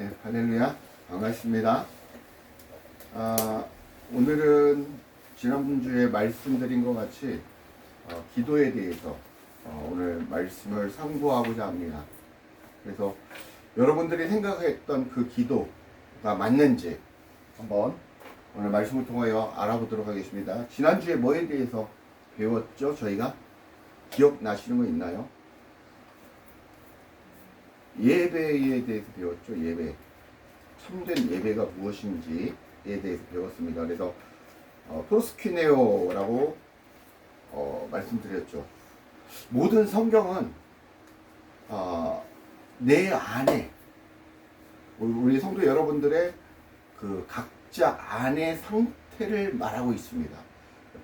네, 할렐루야. 반갑습니다. 오늘은 지난주에 말씀드린 것 같이 기도에 대해서 오늘 말씀을 상고하고자 합니다. 그래서 여러분들이 생각했던 그 기도가 맞는지 한번 오늘 말씀을 통하여 알아보도록 하겠습니다. 지난주에 뭐에 대해서 배웠죠? 저희가 기억나시는 거 있나요? 예배에 대해서 배웠죠. 예배, 참된 예배가 무엇인지에 대해서 배웠습니다. 그래서 프로스퀴네오라고 말씀드렸죠. 모든 성경은 내 안에 우리 성도 여러분들의 그 각자 안의 상태를 말하고 있습니다.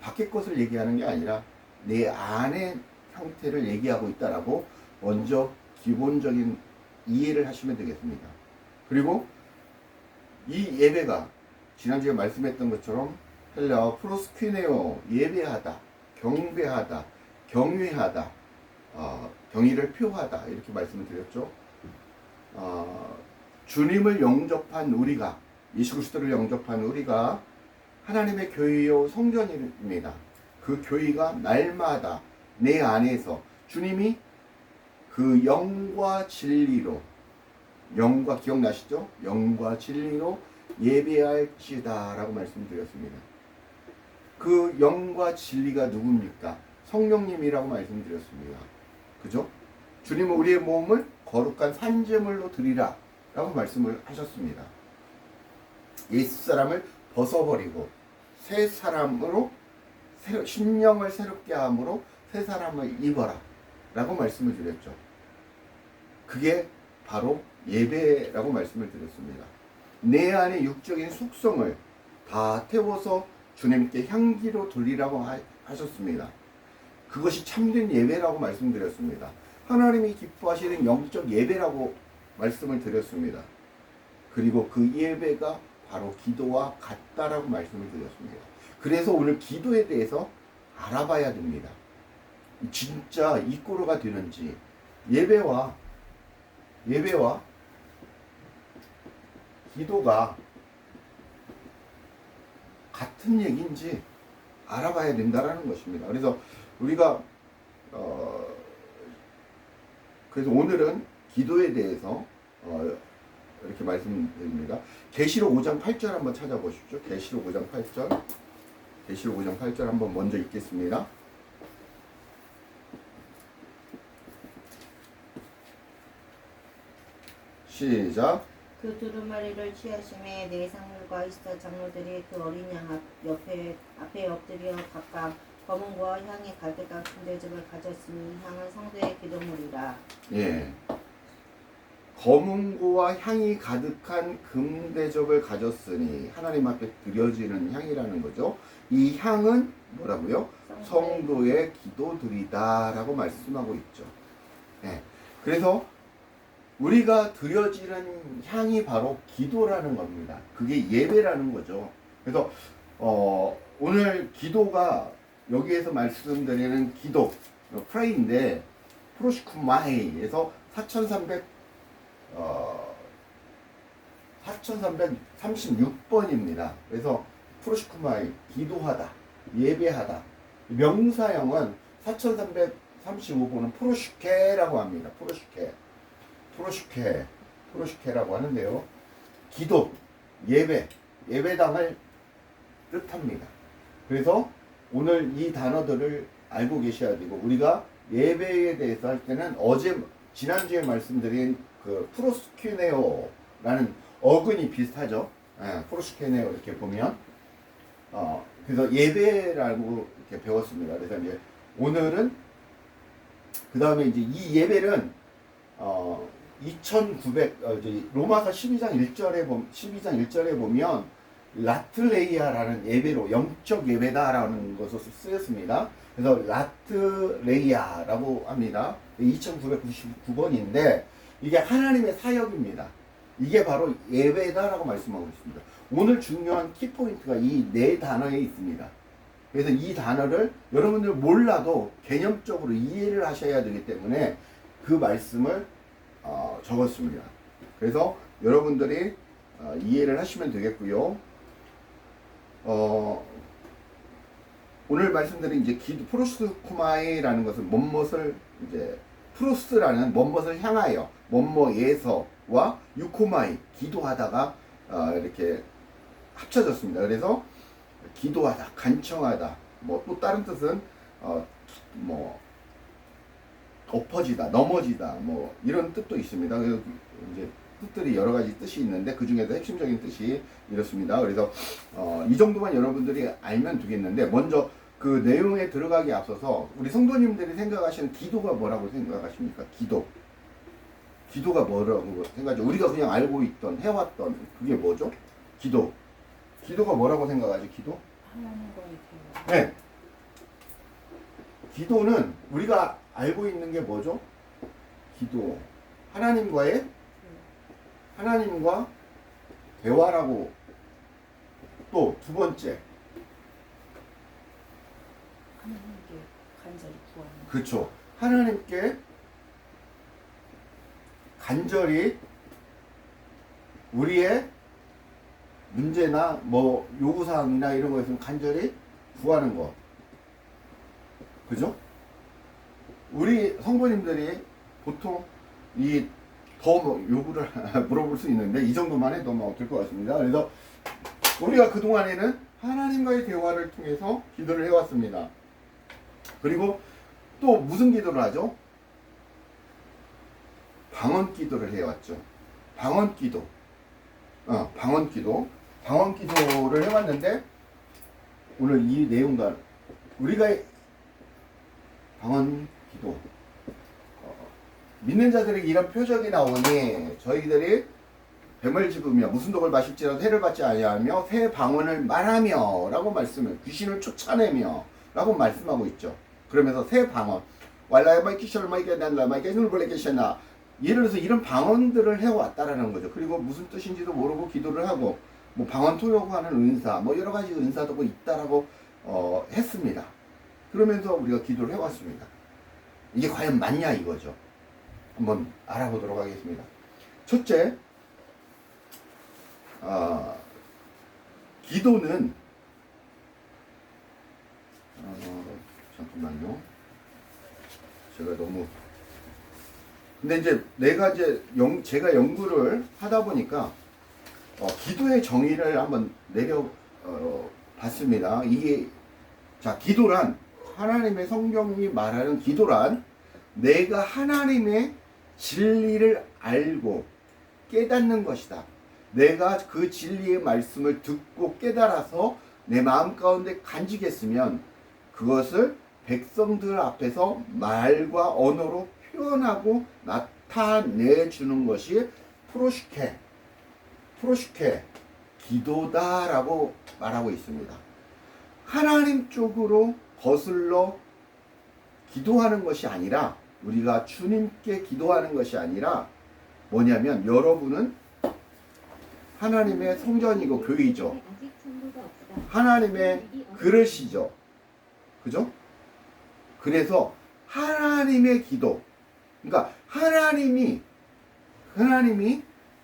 밖의 것을 얘기하는 게 아니라 내 안의 상태를 얘기하고 있다라고 먼저 기본적인 이해를 하시면 되겠습니다. 그리고 이 예배가 지난주에 말씀했던 것처럼 헬라어 프로스퀴네오, 예배하다, 경배하다, 경외하다, 경의를 표하다 이렇게 말씀을 드렸죠. 주님을 영접한 우리가, 예수 그리스도를 영접한 우리가 하나님의 교회요 성전입니다. 그 교회가 날마다 내 안에서 주님이 그 영과 진리로, 영과 기억나시죠? 영과 진리로 예배할지다 라고 말씀드렸습니다. 그 영과 진리가 누굽니까? 성령님이라고 말씀드렸습니다. 그죠? 주님은 우리의 몸을 거룩한 산제물로 드리라 라고 말씀을 하셨습니다. 옛사람을 벗어버리고 새 사람으로 신령을 새롭게 함으로 새 사람을 입어라 라고 말씀을 드렸죠. 그게 바로 예배라고 말씀을 드렸습니다. 내 안의 육적인 속성을 다 태워서 주님께 향기로 돌리라고 하셨습니다. 그것이 참된 예배라고 말씀드렸습니다. 하나님이 기뻐하시는 영적 예배라고 말씀을 드렸습니다. 그리고 그 예배가 바로 기도와 같다라고 말씀을 드렸습니다. 그래서 오늘 기도에 대해서 알아봐야 됩니다. 진짜 이꼬르가 되는지 예배와 기도가 같은 얘기인지 알아봐야 된다라는 것입니다. 그래서 우리가 그래서 오늘은 기도에 대해서 이렇게 말씀드립니다. 계시록 5장 8절 한번 찾아보십시오. 계시록 5장 8절. 계시록 5장 8절 한번 먼저 읽겠습니다. 시작. 그 두루마리를 취하심에 네 상류과 24 장로들이 그 어린 양 앞에 엎드려 각각 검은과 향이 가득한 금대접을 가졌으니 향은 성도의 기도물이라. 예. 검은고와 향이 가득한 금대접을 가졌으니 하나님 앞에 드려지는 향이라는 거죠. 이 향은 뭐라고요? 성도의 기도들이다라고 말씀하고 있죠. 예. 그래서 우리가 드려지는 향이 바로 기도라는 겁니다. 그게 예배라는 거죠. 그래서 오늘 기도가 여기에서 말씀드리는 기도, 프레이인데 프로시쿠마이에서 4336번입니다. 그래서 프로시쿠마이, 기도하다, 예배하다. 명사형은 4335번은 프로슈케라고 합니다. 프로슈케라고 하는데요. 기도, 예배당을 뜻합니다. 그래서 오늘 이 단어들을 알고 계셔야 되고, 우리가 예배에 대해서 할 때는 지난주에 말씀드린 그 프로스퀴네오라는 어근이 비슷하죠. 프로스퀴네오 이렇게 보면. 그래서 예배라고 이렇게 배웠습니다. 그래서 이제 오늘은, 그 다음에 이제 이 예배는, 로마서 12장 1절에 보면 라트레이아라는 예배로 영적 예배다라는 것으로 쓰였습니다. 그래서 라트레이아라고 합니다. 2999번인데 이게 하나님의 사역입니다. 이게 바로 예배다라고 말씀하고 있습니다. 오늘 중요한 키포인트가 이 네 단어에 있습니다. 그래서 이 단어를 여러분들 몰라도 개념적으로 이해를 하셔야 되기 때문에 그 말씀을 적었습니다. 그래서 여러분들이 이해를 하시면 되겠고요. 오늘 말씀드린 이제 프로스코마이라는 것은 뭔것을 이제 프로스라는 뭔것을 향하여 뭔뭐에서와 유코마이 기도하다가 이렇게 합쳐졌습니다. 그래서 기도하다, 간청하다, 뭐 또 다른 뜻은 뭐 엎어지다, 넘어지다, 뭐 이런 뜻도 있습니다. 그래서 이제 뜻들이 여러 가지 뜻이 있는데 그 중에서 핵심적인 뜻이 이렇습니다. 그래서 이 정도만 여러분들이 알면 되겠는데 먼저 그 내용에 들어가기 앞서서 우리 성도님들이 생각하시는 기도가 뭐라고 생각하십니까? 기도가 뭐라고 생각하죠? 우리가 그냥 알고 있던 해왔던 그게 뭐죠? 기도가 뭐라고 생각하지? 기도? 하나님과의 대화. 네. 기도는 우리가 알고 있는 게 뭐죠? 기도. 하나님과 대화라고. 또 두 번째. 하나님께 간절히 구하는. 그렇죠. 하나님께 간절히 우리의 문제나 뭐 요구사항이나 이런 거 있으면 간절히 구하는 거. 그죠? 우리 성도님들이 보통 더 요구를 물어볼 수 있는데 이 정도만 해도 뭐 될 것 같습니다. 그래서 우리가 그동안에는 하나님과의 대화를 통해서 기도를 해왔습니다. 그리고 또 무슨 기도를 하죠? 방언 기도를 해왔죠. 방언 기도를 해왔는데 오늘 이 내용과 우리가 방언 기도 믿는 자들에게 이런 표적이 나오니 저희들이 뱀을 집으며 무슨 독을 마실지라도 해를 받지 아니하며 새 방언을 말하며 라고 말씀을 귀신을 쫓아내며 라고 말씀하고 있죠. 그러면서 새 방언 예를 들어서 이런 방언들을 해왔다라는 거죠. 그리고 무슨 뜻인지도 모르고 기도를 하고 뭐 방언 토요하는 은사 뭐 여러 가지 은사도 뭐 있다라고 했습니다. 그러면서 우리가 기도를 해왔습니다. 이게 과연 맞냐 이거죠. 한번 알아보도록 하겠습니다. 첫째, 기도는 잠깐만요. 근데 이제 제가 연구를 하다 보니까 기도의 정의를 한번 봤습니다. 기도란 하나님의 성경이 말하는 기도란 내가 하나님의 진리를 알고 깨닫는 것이다. 내가 그 진리의 말씀을 듣고 깨달아서 내 마음 가운데 간직했으면 그것을 백성들 앞에서 말과 언어로 표현하고 나타내주는 것이 프로시케 기도다라고 말하고 있습니다. 하나님 쪽으로 거슬러 기도하는 것이 아니라 우리가 주님께 기도하는 것이 아니라 뭐냐면 여러분은 하나님의 성전이고 교회이죠. 하나님의 그릇이죠. 그죠? 그래서 하나님의 기도, 그러니까 하나님이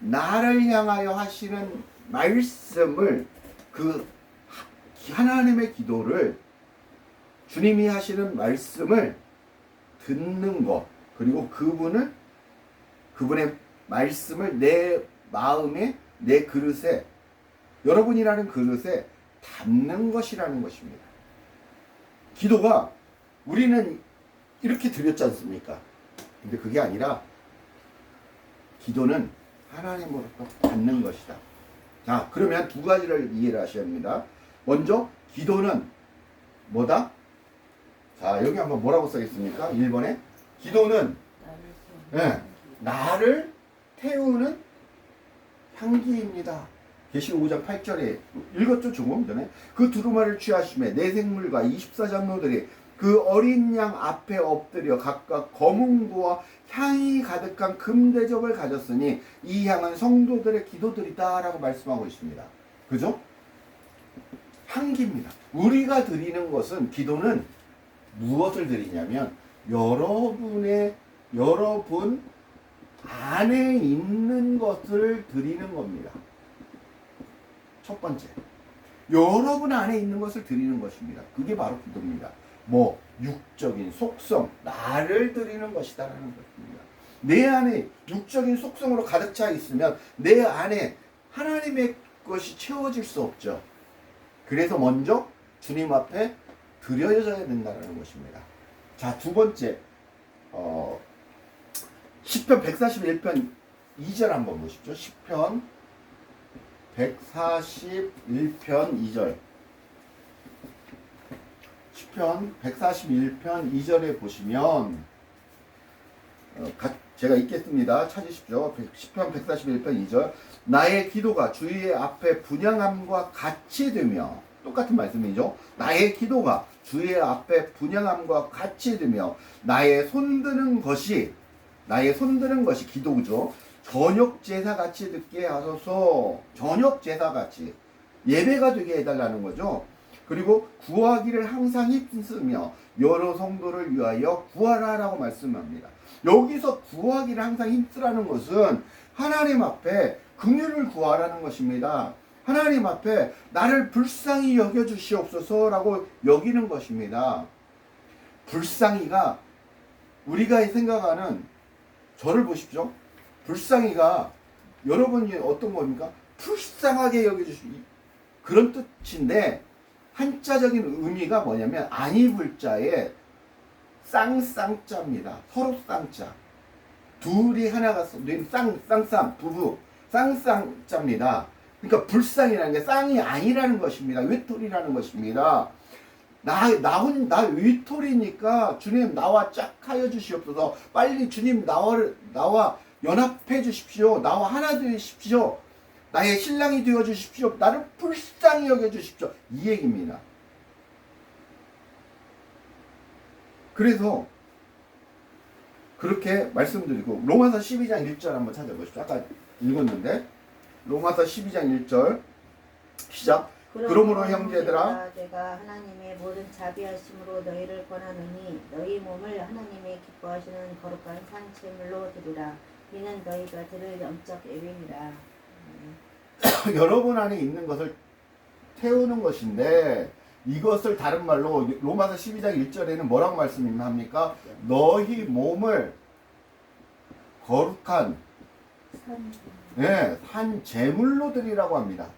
나를 향하여 하시는 말씀을 그 하나님의 기도를 주님이 하시는 말씀을 듣는 것, 그리고 그분의 말씀을 내 마음에 내 그릇에 여러분이라는 그릇에 담는 것이라는 것입니다. 기도가 우리는 이렇게 드렸지 않습니까? 근데 그게 아니라 기도는 하나님으로부터 받는 것이다. 자, 그러면 두 가지를 이해를 하셔야 합니다. 먼저 기도는 뭐다? 자, 여기 한번 뭐라고 써있습니까? 1번에 기도는 나를 태우는 향기입니다. 계시록 5장 8절에 읽었죠, 조금 전에. 그 두루마리를 취하심에 내 생물과 24장로들이 그 어린 양 앞에 엎드려 각각 검은고와 향이 가득한 금대접을 가졌으니 이 향은 성도들의 기도들이다 라고 말씀하고 있습니다. 그죠? 향기입니다. 우리가 드리는 것은, 기도는 무엇을 드리냐면 여러분 안에 있는 것을 드리는 겁니다. 첫 번째, 여러분 안에 있는 것을 드리는 것입니다. 그게 바로 기도입니다. 뭐 육적인 속성, 나를 드리는 것이다라는 것입니다. 내 안에 육적인 속성으로 가득 차 있으면 내 안에 하나님의 것이 채워질 수 없죠. 그래서 먼저 주님 앞에 드려져야 된다는 것입니다. 자, 두 번째, 시편 141편 2절 한번 보십시오. 시편 141편 2절. 시편 141편 2절에 보시면 제가 읽겠습니다. 찾으십시오. 시편 141편 2절. 나의 기도가 주의 앞에 분향함과 같이 되며, 똑같은 말씀이죠. 나의 기도가 주의 앞에 분향함과 같이 되며 나의 손드는 것이 기도죠. 저녁 제사 같이 듣게 하소서. 저녁 제사 같이 예배가 되게 해달라는 거죠. 그리고 구하기를 항상 힘쓰며 여러 성도를 위하여 구하라라고 말씀합니다. 여기서 구하기를 항상 힘쓰라는 것은 하나님 앞에 긍휼을 구하라는 것입니다. 하나님 앞에 나를 불쌍히 여겨주시옵소서라고 여기는 것입니다. 불쌍히가 우리가 생각하는, 저를 보십시오. 불쌍히가 여러분이 어떤 겁니까? 불쌍하게 그런 뜻인데, 한자적인 의미가 뭐냐면 안이불자에 쌍쌍자입니다. 서로 쌍자. 둘이 하나가 된 쌍쌍 부부 쌍쌍자입니다. 그러니까 불쌍이라는 게 쌍이 아니라는 것입니다. 외톨이라는 것입니다. 나 외톨이니까 주님 나와 짝하여 주시옵소서. 빨리 주님 나와 연합해 주십시오. 나와 하나 되십시오. 나의 신랑이 되어 주십시오. 나를 불쌍히 여겨 주십시오. 이 얘기입니다. 그래서 그렇게 말씀드리고, 로마서 12장 1절 한번 찾아보십시오. 아까 읽었는데 로마서 12장 1절 시작. 그러므로 형제들아, 내가 하나님의 모든 자비하심으로 너희를 권하노니 너희 몸을 하나님의 기뻐하시는 거룩한 산제물로 드리라. 이는 너희가 드릴 영적 예배니라. 여러분 안에 있는 것을 태우는 것인데, 이것을 다른 말로 로마서 12장 1절에는 뭐라고 말씀합니까? 너희 몸을 거룩한 산 제물로 드리라고 합니다.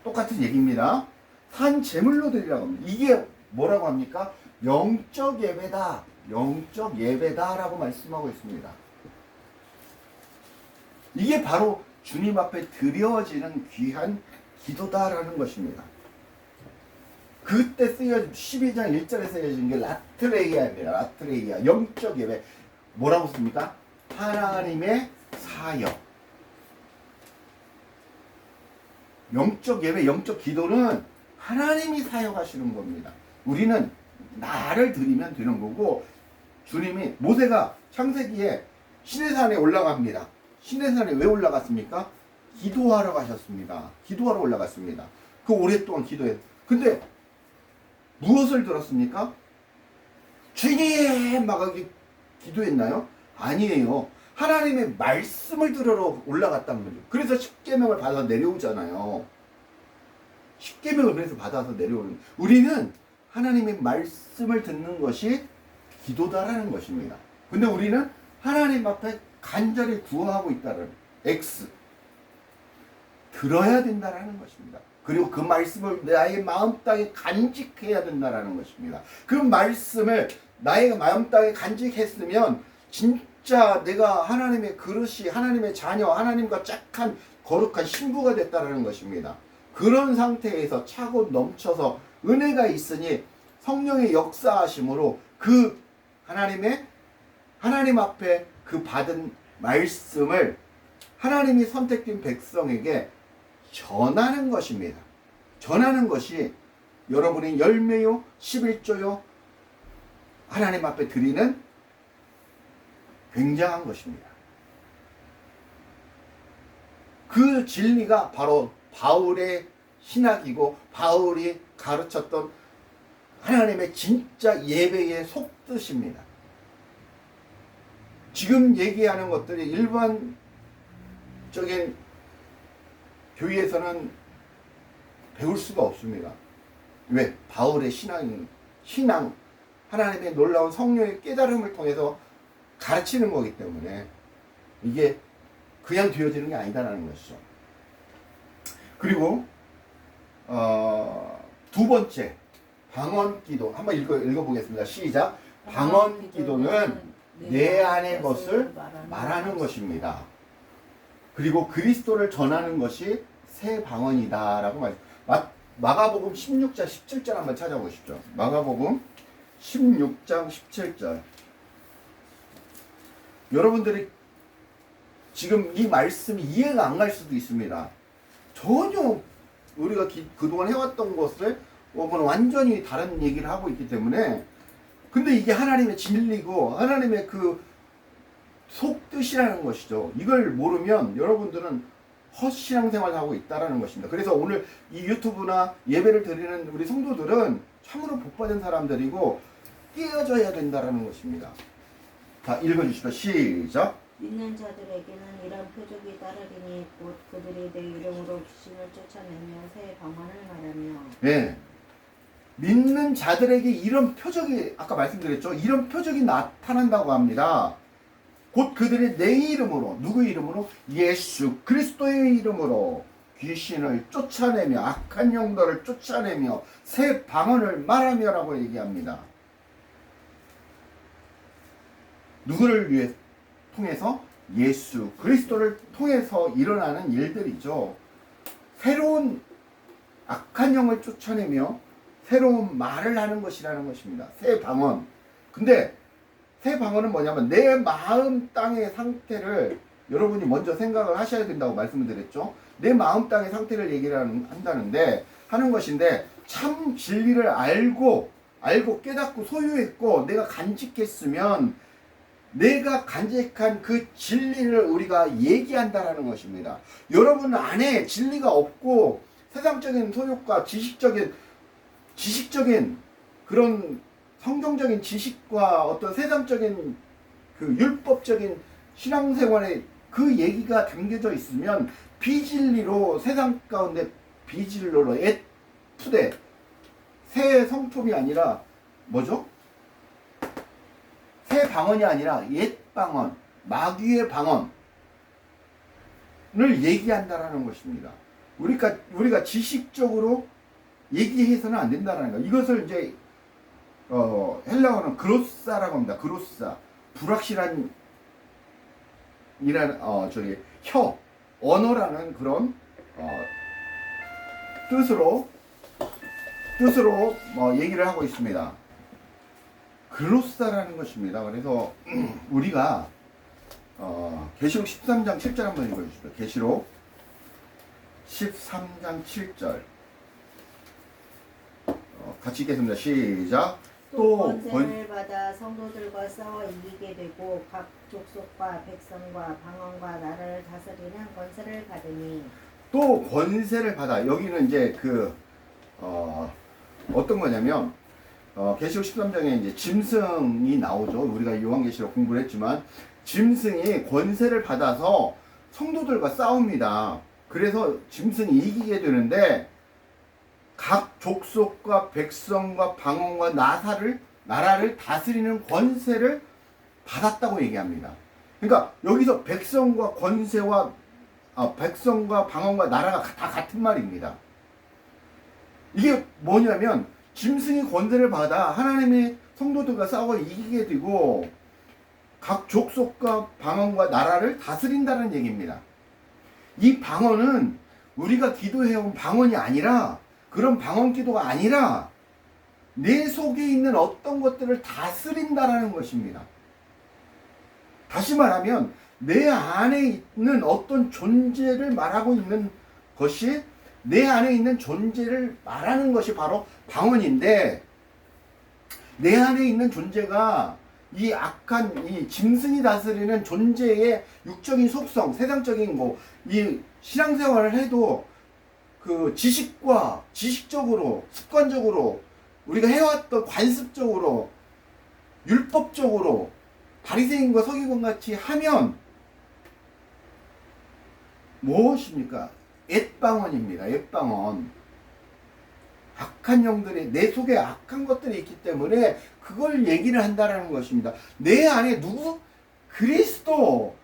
똑같은 얘기입니다. 산 제물로 드리라고 합니다. 이게 뭐라고 합니까? 영적 예배다. 영적 예배다라고 말씀하고 있습니다. 이게 바로 주님 앞에 드려지는 귀한 기도다라는 것입니다. 그때 12장 1절에 쓰여진 게 라트레이아입니다. 라트레이아. 영적 예배. 뭐라고 씁니까? 하나님의 사역. 영적 예배, 영적 기도는 하나님이 사역하시는 겁니다. 우리는 나를 드리면 되는 거고, 주님이, 모세가 창세기에 시내산에 올라갑니다. 시내산에 왜 올라갔습니까? 기도하러 가셨습니다. 기도하러 올라갔습니다. 그 오랫동안 기도해. 근데 무엇을 들었습니까? 주님! 막 기도했나요? 아니에요. 하나님의 말씀을 들으러 올라갔다는 거죠. 그래서 십계명을 받아 내려오잖아요. 십계명을 그래서 받아서 내려오는. 우리는 하나님의 말씀을 듣는 것이 기도다라는 것입니다. 근데 우리는 하나님 앞에 간절히 구하고 있다는 X. 들어야 된다라는 것입니다. 그리고 그 말씀을 나의 마음땅에 간직해야 된다라는 것입니다. 그 말씀을 나의 마음땅에 간직했으면 진짜 내가 하나님의 그릇이, 하나님의 자녀, 하나님과 짝한 거룩한 신부가 됐다라는 것입니다. 그런 상태에서 차고 넘쳐서 은혜가 있으니 성령의 역사하심으로 그 하나님 앞에 그 받은 말씀을 하나님이 선택된 백성에게 전하는 것입니다. 전하는 것이 여러분의 열매요, 11조요, 하나님 앞에 드리는 굉장한 것입니다. 그 진리가 바로 바울의 신학이고 바울이 가르쳤던 하나님의 진짜 예배의 속뜻입니다. 지금 얘기하는 것들이 일반적인 교회에서는 배울 수가 없습니다. 왜? 바울의 신앙, 하나님의 놀라운 성령의 깨달음을 통해서 가르치는 거기 때문에 이게 그냥 되어지는 게 아니다라는 것이죠. 그리고 두 번째 방언 기도 한번 읽어보겠습니다. 시작. 방언 기도는 내 안의 것을 말하는 것입니다. 그리고 그리스도를 전하는 것이 새 방언이다라고 마가복음 16장 17절 한번 찾아보십시오. 마가복음 16장 17절. 여러분들이 지금 이 말씀이 이해가 안 갈 수도 있습니다. 전혀 우리가 그동안 해왔던 것을 완전히 다른 얘기를 하고 있기 때문에, 근데 이게 하나님의 진리고 하나님의 그 속뜻이라는 것이죠. 이걸 모르면 여러분들은 헛신앙생활을 하고 있다는 것입니다. 그래서 오늘 이 유튜브나 예배를 드리는 우리 성도들은 참으로 복받은 사람들이고 깨어져야 된다는 것입니다. 자, 읽어주시죠. 시작. 믿는 자들에게는 이런 표적이 따르리니 곧 그들이 내 이름으로 귀신을 쫓아내며 새 방언을 말하며. 네. 믿는 자들에게 이런 표적이, 아까 말씀드렸죠. 이런 표적이 나타난다고 합니다. 곧 그들이 내 이름으로, 누구의 이름으로? 예수 그리스도의 이름으로 귀신을 쫓아내며 악한 영들을 쫓아내며 새 방언을 말하며라고 얘기합니다. 누구를 위해 통해서? 예수 그리스도를 통해서 일어나는 일들이죠. 새로운 악한 영을 쫓아내며 새로운 말을 하는 것이라는 것입니다. 새 방언. 근데 새 방언은 뭐냐면 내 마음 땅의 상태를 여러분이 먼저 생각을 하셔야 된다고 말씀을 드렸죠. 내 마음 땅의 상태를 얘기를 하는 것인데, 참 진리를 알고 깨닫고 소유했고 내가 간직했으면 내가 간직한 그 진리를 우리가 얘기한다라는 것입니다. 여러분 안에 진리가 없고 세상적인 소욕과 지식적인 그런 성경적인 지식과 어떤 세상적인 그 율법적인 신앙생활에 그 얘기가 담겨져 있으면 비진리로, 세상 가운데 비진리로 푸대 새 성품이 아니라 뭐죠? 새 방언이 아니라 옛 방언, 마귀의 방언을 얘기한다라는 것입니다. 우리가 지식적으로 얘기해서는 안 된다는 거. 이것을 이제 헬라어는 그로사라고 합니다. 그로사. 불확실한 언어라는 그런 뜻으로 얘기를 하고 있습니다. 글로사라는 것입니다. 그래서 우리가 계시록 13장 7절 한번 읽어주시죠. 계시록 13장 7절 같이 읽겠습니다. 시작. 또 권세를 받아 성도들과 싸워 이기게 되고 각 족속과 백성과 방언과 나라를 다스리는 권세를 받으니. 또 권세를 받아. 여기는 이제 어떤 거냐면 계시록 13장에 이제 짐승이 나오죠. 우리가 요한계시록 공부를 했지만 짐승이 권세를 받아서 성도들과 싸웁니다. 그래서 짐승이 이기게 되는데 각 족속과 백성과 방언과 나라를 다스리는 권세를 받았다고 얘기합니다. 그러니까 여기서 백성과 권세와 백성과 방언과 나라가 다 같은 말입니다. 이게 뭐냐면 짐승이 권세를 받아 하나님의 성도들과 싸워 이기게 되고 각 족속과 방언과 나라를 다스린다는 얘기입니다. 이 방언은 우리가 기도해온 방언이 아니라, 그런 방언 기도가 아니라 내 속에 있는 어떤 것들을 다스린다라는 것입니다. 다시 말하면 내 안에 있는 어떤 존재를 말하고 있는 것이, 내 안에 있는 존재를 말하는 것이 바로 방언인데, 내 안에 있는 존재가 이 악한 이 짐승이 다스리는 존재의 육적인 속성, 세상적인 이 신앙생활을 해도 그 지식적으로 습관적으로 우리가 해왔던 관습적으로 율법적으로 바리새인과 서기관 같이 하면 무엇입니까? 앳방언입니다. 앳방언. 악한 영들이 내 속에 악한 것들이 있기 때문에 그걸 얘기를 한다라는 것입니다. 내 안에 누구? 그리스도,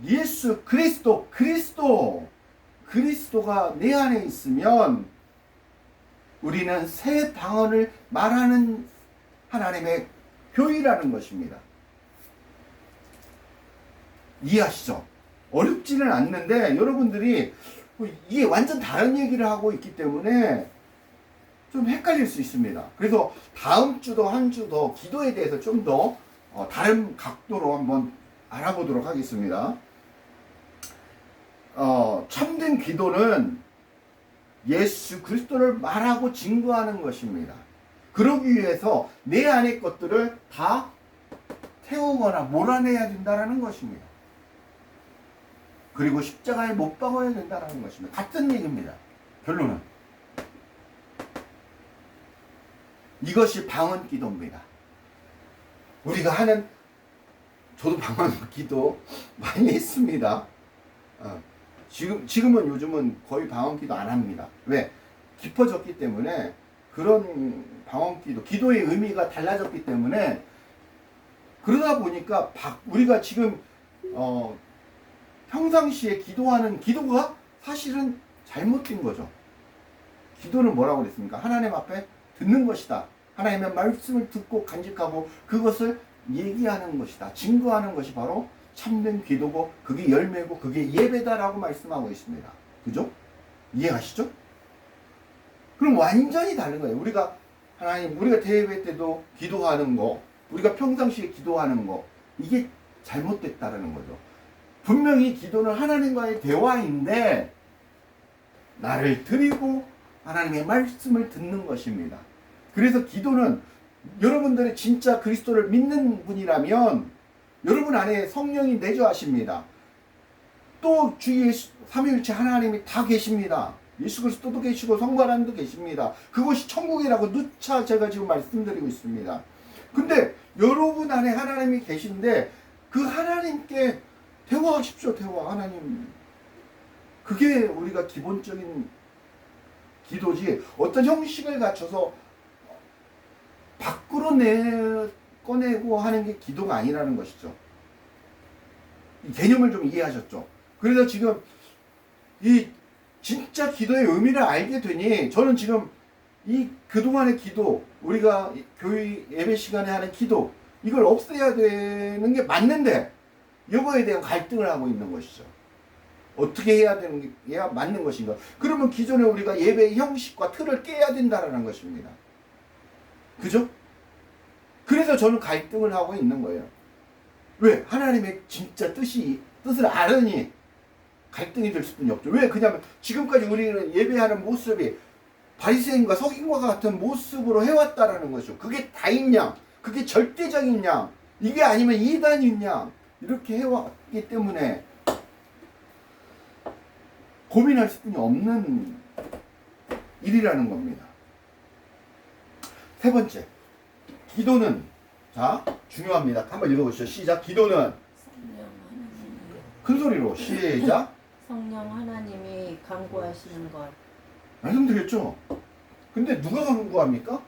예수 그리스도가 내 안에 있으면 우리는 새 방언을 말하는 하나님의 교회라는 것입니다. 이해하시죠? 어렵지는 않는데 여러분들이 이게 완전 다른 얘기를 하고 있기 때문에 좀 헷갈릴 수 있습니다. 그래서 다음 주도 한 주 더 기도에 대해서 좀 더 다른 각도로 한번 알아보도록 하겠습니다. 참된 기도는 예수 그리스도를 말하고 증거하는 것입니다. 그러기 위해서 내 안의 것들을 다 태우거나 몰아내야 된다는 것입니다. 그리고 십자가에 못 박아야 된다는 것입니다. 같은 얘기입니다. 결론은 이것이 방언 기도입니다. 우리가 하는, 저도 방언 기도 많이 했습니다. 지금은 요즘은 거의 방언 기도 안 합니다. 왜? 깊어졌기 때문에 그런 방언 기도, 기도의 의미가 달라졌기 때문에 그러다 보니까 우리가 지금 평상시에 기도하는 기도가 사실은 잘못된 거죠. 기도는 뭐라고 그랬습니까? 하나님 앞에 듣는 것이다. 하나님의 말씀을 듣고 간직하고 그것을 얘기하는 것이다. 증거하는 것이 바로 참된 기도고 그게 열매고 그게 예배다라고 말씀하고 있습니다. 그죠? 이해하시죠? 그럼 완전히 다른 거예요. 우리가 대예배 때도 기도하는 거, 우리가 평상시에 기도하는 거, 이게 잘못됐다라는 거죠. 분명히 기도는 하나님과의 대화인데 나를 드리고 하나님의 말씀을 듣는 것입니다. 그래서 기도는 여러분들이 진짜 그리스도를 믿는 분이라면 여러분 안에 성령이 내주하십니다. 또 주위에 삼위일체 하나님이 다 계십니다. 예수 그리스도도 계시고 성부 하나님도 계십니다. 그것이 천국이라고 누차 제가 지금 말씀드리고 있습니다. 근데 여러분 안에 하나님이 계신데 그 하나님께 대화하십시오. 대화. 하나님. 그게 우리가 기본적인 기도지 어떤 형식을 갖춰서 밖으로 꺼내고 하는 게 기도가 아니라는 것이죠. 이 개념을 좀 이해하셨죠? 그래서 지금 이 진짜 기도의 의미를 알게 되니 저는 지금 이 그동안의 기도, 우리가 교회 예배 시간에 하는 기도, 이걸 없애야 되는 게 맞는데 이거에 대한 갈등을 하고 있는 것이죠. 어떻게 해야 되는 게 맞는 것인가? 그러면 기존에 우리가 예배의 형식과 틀을 깨야 된다는 것입니다. 그죠? 그래서 저는 갈등을 하고 있는 거예요. 왜? 하나님의 진짜 뜻을 알으니 갈등이 될 수뿐이 없죠. 왜? 그냐면 지금까지 우리는 예배하는 모습이 바리새인과 서기관과 같은 모습으로 해왔다라는 것이죠. 그게 다인 양, 그게 절대적인 양, 이게 아니면 이단인 양, 이렇게 해왔기 때문에 고민할 수뿐이 없는 일이라는 겁니다. 세 번째, 기도는, 자, 중요합니다. 한번 읽어보시죠. 시작. 기도는 큰 소리로 시작. 성령 하나님이 간구하시는 것. 말씀드렸죠. 근데 누가 간구합니까?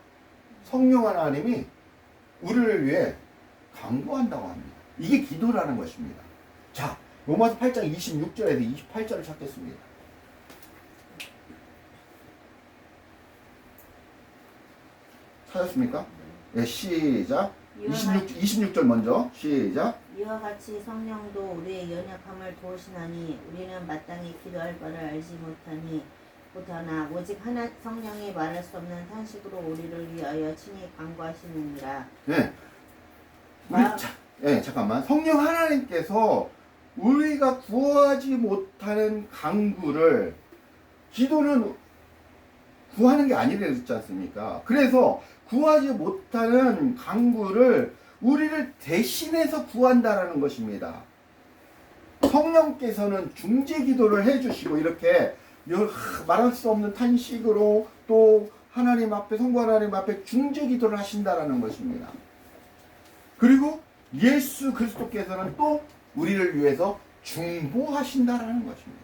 성령 하나님이 우리를 위해 간구한다고 합니다. 이게 기도라는 것입니다. 자, 로마서 8장 26절에서 28절을 찾겠습니다. 찾았습니까? 네, 시작. 26절 먼저 시작. 이와 같이 성령도 우리의 연약함을 도우시나니 우리는 마땅히 기도할 바를 알지 못하나 오직 하나 성령이 말할 수 없는 탄식으로 우리를 위하여 친히 간구하시느니라. 네. 잠깐만. 성령 하나님께서 우리가 구하지 못하는 간구를, 기도는 구하는 게 아니라 그랬지 않습니까? 그래서 구하지 못하는 간구를 우리를 대신해서 구한다라는 것입니다. 성령께서는 중재 기도를 해주시고 이렇게 말할 수 없는 탄식으로 또 하나님 앞에, 성부 하나님 앞에 중재 기도를 하신다라는 것입니다. 그리고 예수 그리스도께서는 또 우리를 위해서 중보하신다라는 것입니다.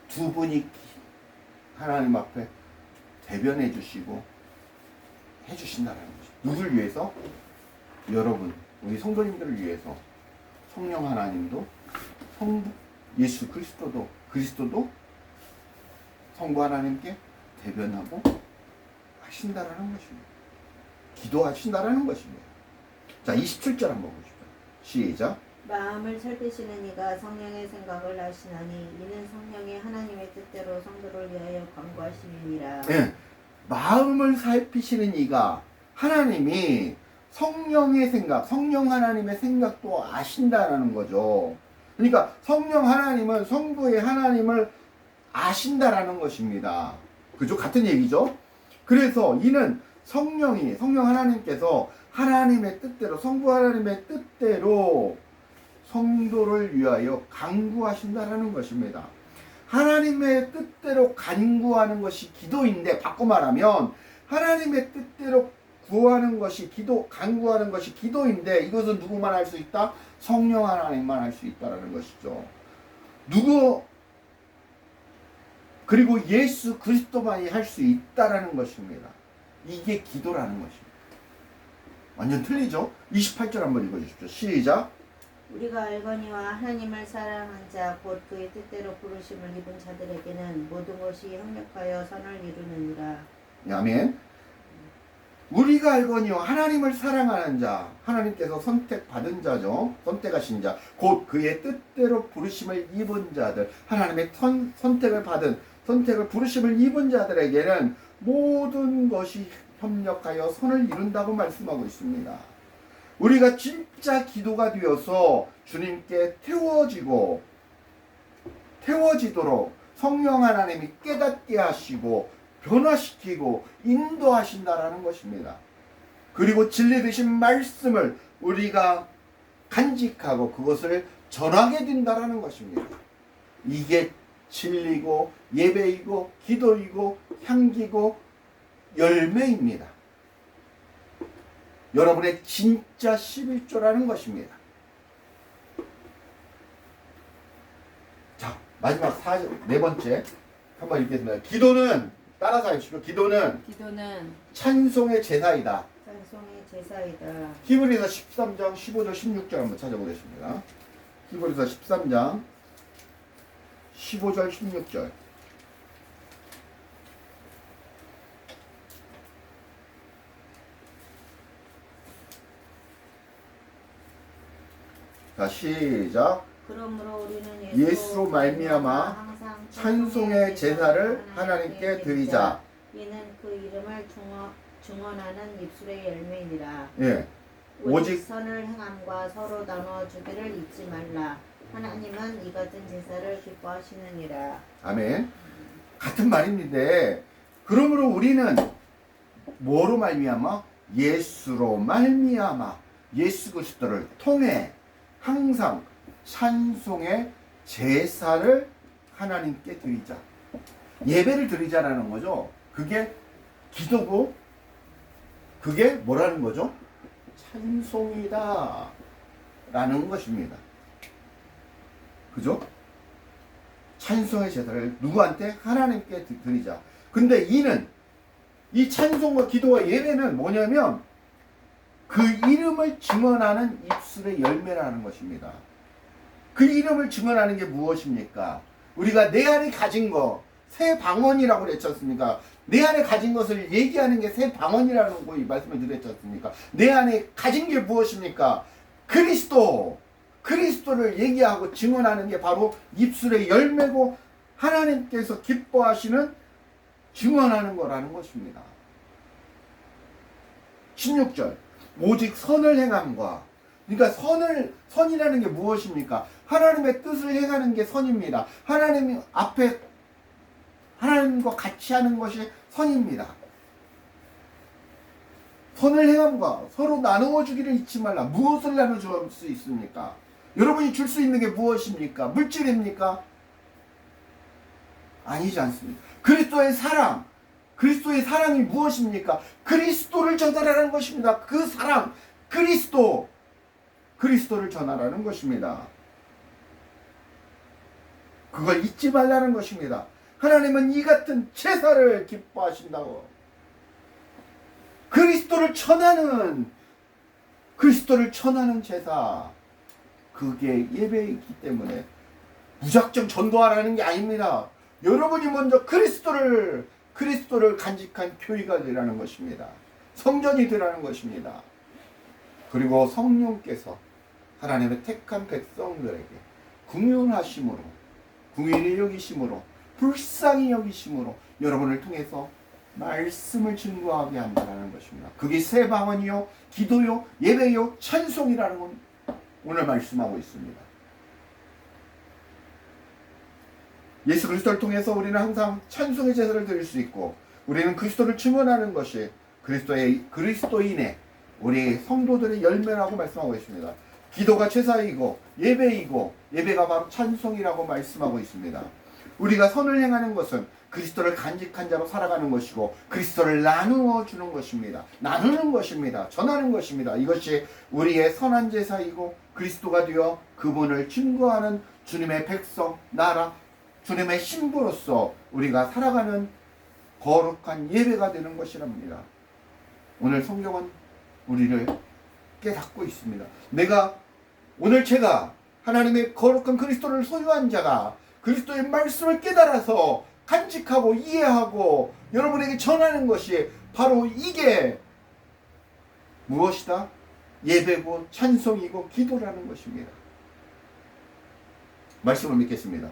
두 분이 하나님 앞에 대변해 주시고 해주신다는 것입니다. 누굴 위해서? 여러분, 우리 성도님들을 위해서. 성령 하나님도 성부 예수 그리스도도 성부 하나님께 대변하고 하신다라는 것입니다. 기도하신다라는 것입니다. 자, 27절 한번 보십시오. 시작. 마음을 살피시는 이가 성령의 생각을 아시나니 이는 성령이 하나님의 뜻대로 성도를 위하여 간구하심이니라. 네, 마음을 살피시는 이가 하나님이 성령의 생각, 성령 하나님의 생각도 아신다라는 거죠. 그러니까 성령 하나님은 성부의 하나님을 아신다라는 것입니다. 그죠? 같은 얘기죠. 그래서 이는 성령 하나님께서 하나님의 뜻대로, 성부 하나님의 뜻대로 성도를 위하여 간구하신다라는 것입니다. 하나님의 뜻대로 간구하는 것이 기도인데, 바꿔 말하면 하나님의 뜻대로 구하는 것이 간구하는 것이 기도인데, 이것은 누구만 할 수 있다? 성령 하나님만 할 수 있다라는 것이죠. 그리고 예수 그리스도만이 할 수 있다라는 것입니다. 이게 기도라는 것입니다. 완전 틀리죠? 28절 한번 읽어주십시오. 시작. 우리가 알거니와 하나님을 사랑한 자 곧 그의 뜻대로 부르심을 입은 자들에게는 모든 것이 협력하여 선을 이루느니라. 아멘. 우리가 알거니와 하나님을 사랑하는 자, 하나님께서 선택받은 자죠. 선택하신 자, 곧 그의 뜻대로 부르심을 입은 자들, 하나님의 선택을 부르심을 입은 자들에게는 모든 것이 협력하여 선을 이룬다고 말씀하고 있습니다. 우리가 진짜 기도가 되어서 주님께 태워지도록 성령 하나님이 깨닫게 하시고 변화시키고 인도하신다라는 것입니다. 그리고 진리 되신 말씀을 우리가 간직하고 그것을 전하게 된다라는 것입니다. 이게 진리고 예배이고 기도이고 향기고 열매입니다. 여러분의 진짜 11조라는 것입니다. 자, 마지막 네 번째 한번 읽겠습니다. 기도는 따라서 하십시오. 기도는 찬송의 제사이다. 찬송의 제사이다. 히브리서 13장 15절 16절 한번 찾아보겠습니다. 히브리서 13장 15절 16절. 자, 시작. 그러므로 우리는 예수로 말미암아 찬송의 제사를 하나님께 드리자. 이는 그 이름을 중언하는 입술의 열매니라. 예. 오직 선을 행함과 서로 나누어 주기를 잊지 말라. 하나님은 이 같은 제사를 기뻐하시느니라. 아멘. 같은 말입니다. 그러므로 우리는 뭐로 말미암아? 예수로 말미암아 예수 그리스도를 통해 항상 찬송의 제사를 하나님께 드리자. 예배를 드리자라는 거죠. 그게 기도고 그게 뭐라는 거죠? 찬송이다 라는 것입니다. 그죠? 찬송의 제사를 누구한테? 하나님께 드리자. 근데 이 찬송과 기도와 예배는 뭐냐면 그 이름을 증언하는 입술의 열매라는 것입니다. 그 이름을 증언하는 게 무엇입니까? 우리가 내 안에 가진 거, 새 방언이라고 그랬지 않습니까? 내 안에 가진 것을 얘기하는 게 새 방언이라는 거 말씀을 드렸지 않습니까? 내 안에 가진 게 무엇입니까? 그리스도를 얘기하고 증언하는 게 바로 입술의 열매고 하나님께서 기뻐하시는 증언하는 거라는 것입니다. 16절. 오직 선을 행함과, 그러니까 선이라는 게 무엇입니까? 하나님의 뜻을 행하는 게 선입니다. 하나님 앞에 하나님과 같이 하는 것이 선입니다. 선을 행함과 서로 나누어 주기를 잊지 말라. 무엇을 나눠 줄 수 있습니까? 여러분이 줄 수 있는 게 무엇입니까? 물질입니까? 아니지 않습니다. 그리스도의 사랑이 무엇입니까? 그리스도를 전달하는 것입니다. 그 사랑, 그리스도를 전하라는 것입니다. 그걸 잊지 말라는 것입니다. 하나님은 이 같은 제사를 기뻐하신다고. 그리스도를 전하는 제사, 그게 예배이기 때문에 무작정 전도하라는 게 아닙니다. 여러분이 먼저 그리스도를 간직한 교회가 되라는 것입니다. 성전이 되라는 것입니다. 그리고 성령께서 하나님의 택한 백성들에게 긍휼하심으로, 긍휼히 여기심으로, 불쌍히 여기심으로 여러분을 통해서 말씀을 증거하게 한다는 것입니다. 그게 새 방언이요, 기도요, 예배요, 찬송이라는 건 오늘 말씀하고 있습니다. 예수 그리스도를 통해서 우리는 항상 찬송의 제사를 드릴 수 있고, 우리는 그리스도를 증언하는 것이 그리스도인의 우리 성도들의 열매라고 말씀하고 있습니다. 기도가 제사이고 예배이고, 예배가 바로 찬송이라고 말씀하고 있습니다. 우리가 선을 행하는 것은 그리스도를 간직한 자로 살아가는 것이고, 그리스도를 나누어 주는 것입니다. 나누는 것입니다. 전하는 것입니다. 이것이 우리의 선한 제사이고, 그리스도가 되어 그분을 증거하는 주님의 백성, 나라, 주님의 신부로서 우리가 살아가는 거룩한 예배가 되는 것이랍니다. 오늘 성경은 우리를 깨닫고 있습니다. 오늘 제가 하나님의 거룩한 그리스도를 소유한 자가 그리스도의 말씀을 깨달아서 간직하고 이해하고 여러분에게 전하는 것이 바로 이게 무엇이다? 예배고 찬송이고 기도라는 것입니다. 말씀을 믿겠습니다.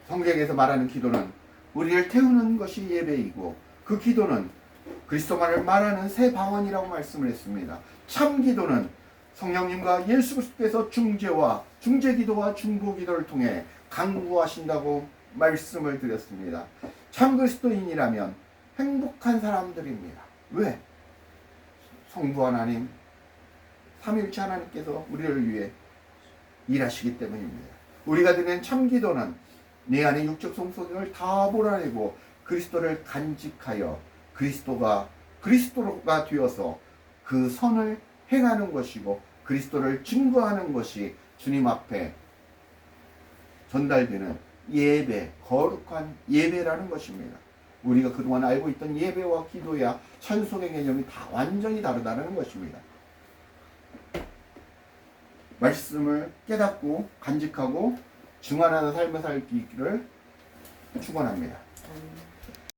성경에서 말하는 기도는 우리를 태우는 것이 예배이고, 그 기도는 그리스도만을 말하는 새 방언이라고 말씀을 했습니다. 참 기도는 성령님과 예수 그리스도께서 중재기도와 중보기도를 통해 강구하신다고 말씀을 드렸습니다. 참 그리스도인이라면 행복한 사람들입니다. 왜? 성부 하나님, 삼위일체 하나님께서 우리를 위해 일하시기 때문입니다. 우리가 드리는 참 기도는 내 안의 육적 성소경을 다 몰아내고 그리스도를 간직하여 그리스도가 되어서 그 선을 행하는 것이고, 그리스도를 증거하는 것이 주님 앞에 전달되는 예배, 거룩한 예배라는 것입니다. 우리가 그동안 알고 있던 예배와 기도야 찬송의 개념이 다 완전히 다르다는 것입니다. 말씀을 깨닫고 간직하고 증언하는 삶을 살기를 축원합니다.